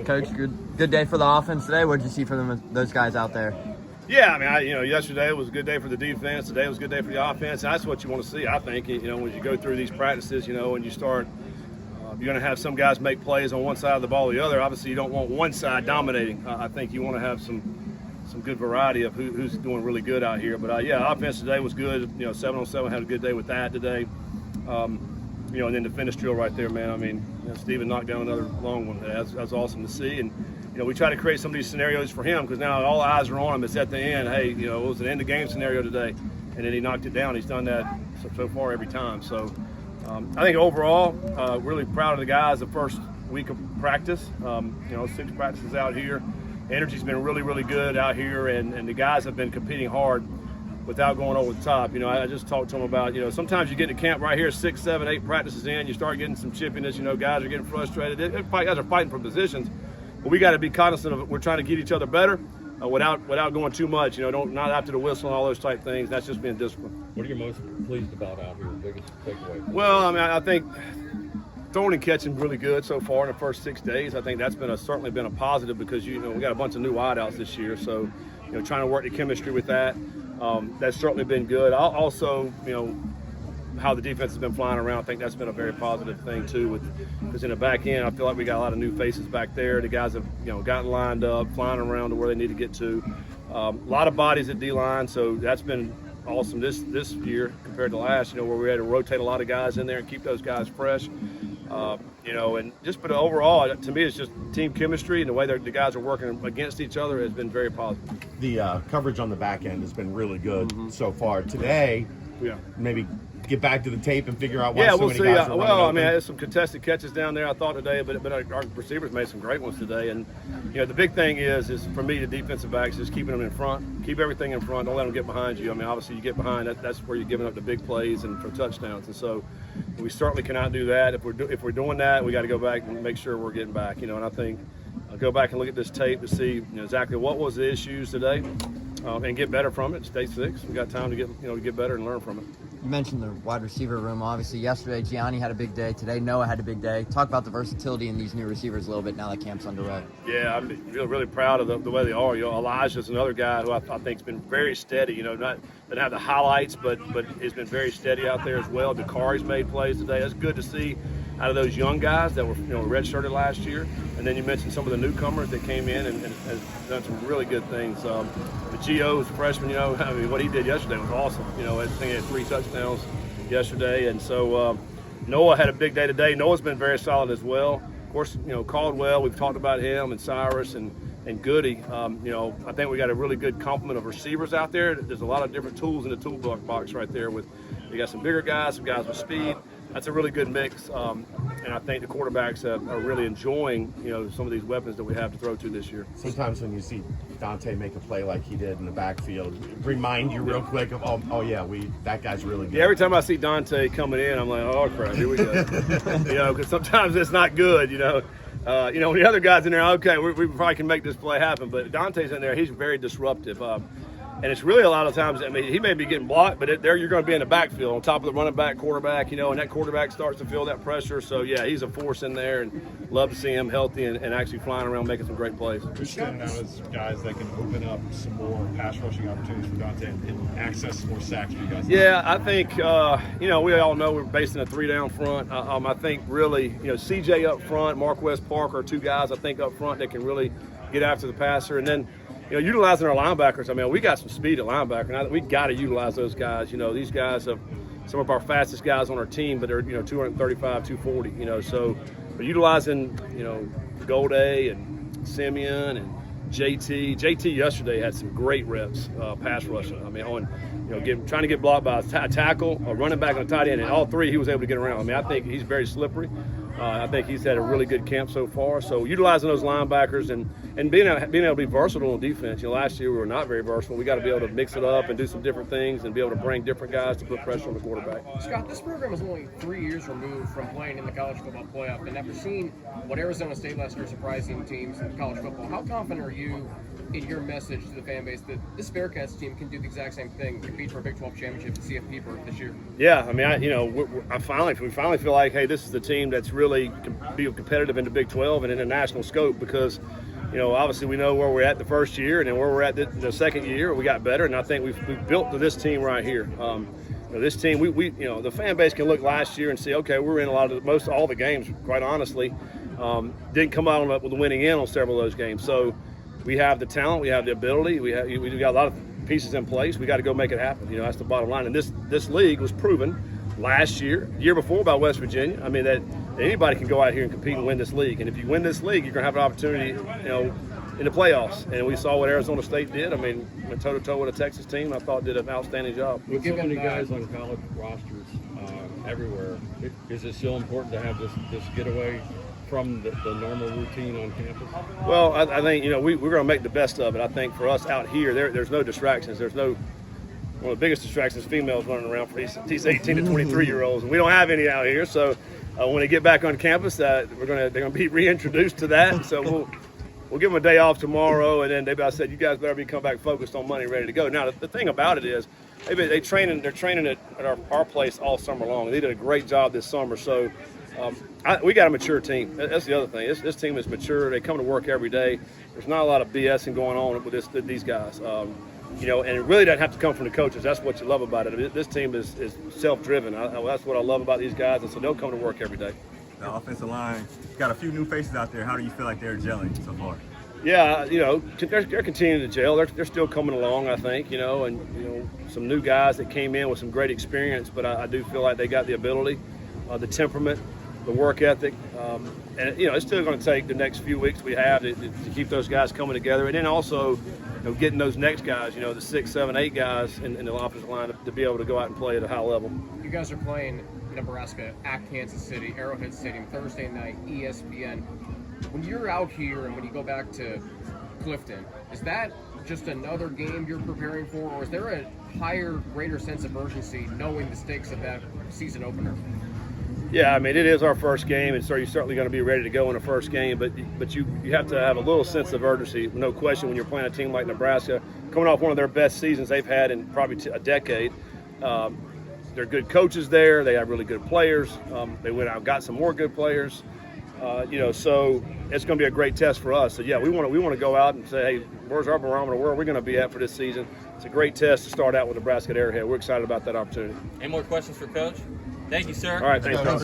Coach, good day for the offense today. What did you see from those guys out there? Yeah, I mean, yesterday was a good day for the defense. Today was a good day for the offense. That's what you want to see, I think. When you go through these practices, and you start, you're going to have some guys make plays on one side of the ball or the other. Obviously, you don't want one side dominating. I think you want to have some good variety of who's doing really good out here. But, offense today was good. 7-on-7 had a good day with that today. And then the finish drill right there, man. I mean, Steven knocked down another long one. That's awesome to see. And, we try to create some of these scenarios for him because now all eyes are on him. It's at the end. Hey, it was an end-of-game scenario today. And then he knocked it down. He's done that so far every time. So I think overall, really proud of the guys the first week of practice. 6 practices out here. Energy's been really, really good out here. And the guys have been competing hard without going over the top. I just talked to them about, sometimes you get to camp right here 6, 7, 8 practices in, you start getting some chippiness, guys are getting frustrated. Guys are fighting for positions, but we got to be cognizant of it. We're trying to get each other better without going too much, not after the whistle and all those type things. That's just being disciplined. What are you most pleased about out here, the biggest takeaway? Well, I mean, I think throwing and catching really good so far in the first 6 days. I think that's certainly been a positive because, we got a bunch of new wideouts this year. So, trying to work the chemistry with that. That's certainly been good. Also, how the defense has been flying around, I think that's been a very positive thing too. Because in the back end, I feel like we got a lot of new faces back there. The guys have, gotten lined up, flying around to where they need to get to. A lot of bodies at D-line, so that's been awesome this year compared to last. Where we had to rotate a lot of guys in there and keep those guys fresh. But overall, to me, it's just team chemistry and the way the guys are working against each other has been very positive. The coverage on the back end has been really good so far. Today, maybe get back to the tape and figure out why so many guys are running open. I had some contested catches down there, I thought, today, but our receivers made some great ones today. And, the big thing is for me, the defensive backs is keeping them in front. Keep everything in front. Don't let them get behind you. I mean, obviously, you get behind, that's where you're giving up the big plays and for touchdowns. And so we certainly cannot do that. If we're doing that, we got to go back and make sure we're getting back. And I think I'll go back and look at this tape to see exactly what was the issues today and get better from it. It's day 6. We got time to get better and learn from it. You mentioned the wide receiver room. Obviously, yesterday Gianni had a big day. Today Noah had a big day. Talk about the versatility in these new receivers a little bit now that camp's underway. Yeah, I'm really proud of the way they are. Elijah's another guy who I think's been very steady. Doesn't have the highlights, but has been very steady out there as well. Dakari's made plays today. That's good to see out of those young guys that were redshirted last year. And then you mentioned some of the newcomers that came in and has done some really good things. The Gio's freshman, what he did yesterday was awesome. I think he had 3 touchdowns yesterday. And so Noah had a big day today. Noah's been very solid as well. Of course, Caldwell, we've talked about him, and Cyrus and Goody. I think we got a really good complement of receivers out there. There's a lot of different tools in the toolbox right there. You got some bigger guys, some guys with speed. That's a really good mix, and I think the quarterbacks are really enjoying, some of these weapons that we have to throw to this year. Sometimes when you see Dante make a play like he did in the backfield, remind you real quick of, that guy's really good. Yeah, every time I see Dante coming in, I'm like, oh crap, here we go. Because sometimes it's not good. When the other guy's in there, okay, we probably can make this play happen, but Dante's in there, he's very disruptive. And it's really a lot of times, he may be getting blocked, but there you're going to be in the backfield on top of the running back, quarterback, and that quarterback starts to feel that pressure. So, yeah, he's a force in there, and love to see him healthy and actually flying around making some great plays. Who's standing out as guys that can open up some more pass rushing opportunities for Dante and access more sacks for you guys? Yeah, I think, we all know we're basing a 3-down front. I think really, CJ up front, Marquez Parker are 2 guys, I think, up front that can really get after the passer. And then, utilizing our linebackers, we got some speed at linebacker, and we got to utilize those guys. These guys are some of our fastest guys on our team, but they're, 235, 240, so we're utilizing, Golday and Simeon and JT. JT yesterday had some great reps, pass rushing. Trying to get blocked by a tackle, a running back, and a tight end, and all 3 he was able to get around. I think he's very slippery. I think he's had a really good camp so far. So utilizing those linebackers and being able to be versatile on defense. Last year we were not very versatile. We got to be able to mix it up and do some different things and be able to bring different guys to put pressure on the quarterback. Scott, this program is only 3 years removed from playing in the college football playoff, and after seeing what Arizona State last year surprising teams in college football, how confident are you in your message to the fan base that this Bearcats team can do the exact same thing, compete for a Big 12 championship and CFP for this year? Yeah, we finally feel like, hey, this is the team that's really really be competitive in the Big 12 and in the national scope, because obviously we know where we're at the first year, and then where we're at the second year, we got better, and I think we've built to this team right here. This team, we the fan base can look last year and see, okay, we're in most all the games, quite honestly. Didn't come out with a winning end on several of those games. So we have the talent, we have the ability, we got a lot of pieces in place. We got to go make it happen. That's the bottom line. And this league was proven last year, the year before, by West Virginia. I mean, that anybody can go out here and compete and win this league. And if you win this league, you're going to have an opportunity, in the playoffs. And we saw what Arizona State did. I mean, went toe-to-toe with a Texas team. I thought did an outstanding job. With so many guys on college rosters everywhere, is it still important to have this getaway from the normal routine on campus? Well, I think, we're going to make the best of it. I think for us out here, there's no distractions. There's no – one of the biggest distractions is females running around for these 18 to 23-year-olds, and we don't have any out here. So when they get back on campus, they're going to be reintroduced to that. So we'll give them a day off tomorrow, and then I said, you guys better come back focused on money, ready to go. Now, the thing about it is they're training at our place all summer long. They did a great job this summer. So we got a mature team. That's the other thing. This team is mature. They come to work every day. There's not a lot of BSing going on with these guys. And it really doesn't have to come from the coaches. That's what you love about it. This team is self-driven. That's what I love about these guys, and so they'll come to work every day. The offensive line, got a few new faces out there. How do you feel like they're gelling so far? Yeah, they're continuing to gel. They're still coming along, I think, and some new guys that came in with some great experience, but I do feel like they got the ability, the temperament, the work ethic, and it's still going to take the next few weeks we have to keep those guys coming together, and then also getting those next guys, the 6, 7, 8 guys in the offensive line to be able to go out and play at a high level. You guys are playing Nebraska at Kansas City, Arrowhead Stadium, Thursday night, ESPN. When you're out here and when you go back to Clifton, is that just another game you're preparing for, or is there a higher, greater sense of urgency knowing the stakes of that season opener? Yeah, I mean, it is our first game, and so you're certainly going to be ready to go in the first game, but you have to have a little sense of urgency, no question, when you're playing a team like Nebraska, coming off one of their best seasons they've had in probably a decade. They're good coaches there. They have really good players. They went out and got some more good players. So it's going to be a great test for us. So, yeah, we want to go out and say, hey, where's our barometer? Where are we going to be at for this season? It's a great test to start out with Nebraska at Arrowhead. We're excited about that opportunity. Any more questions for Coach? Thank you, sir. All right, thanks, Coach.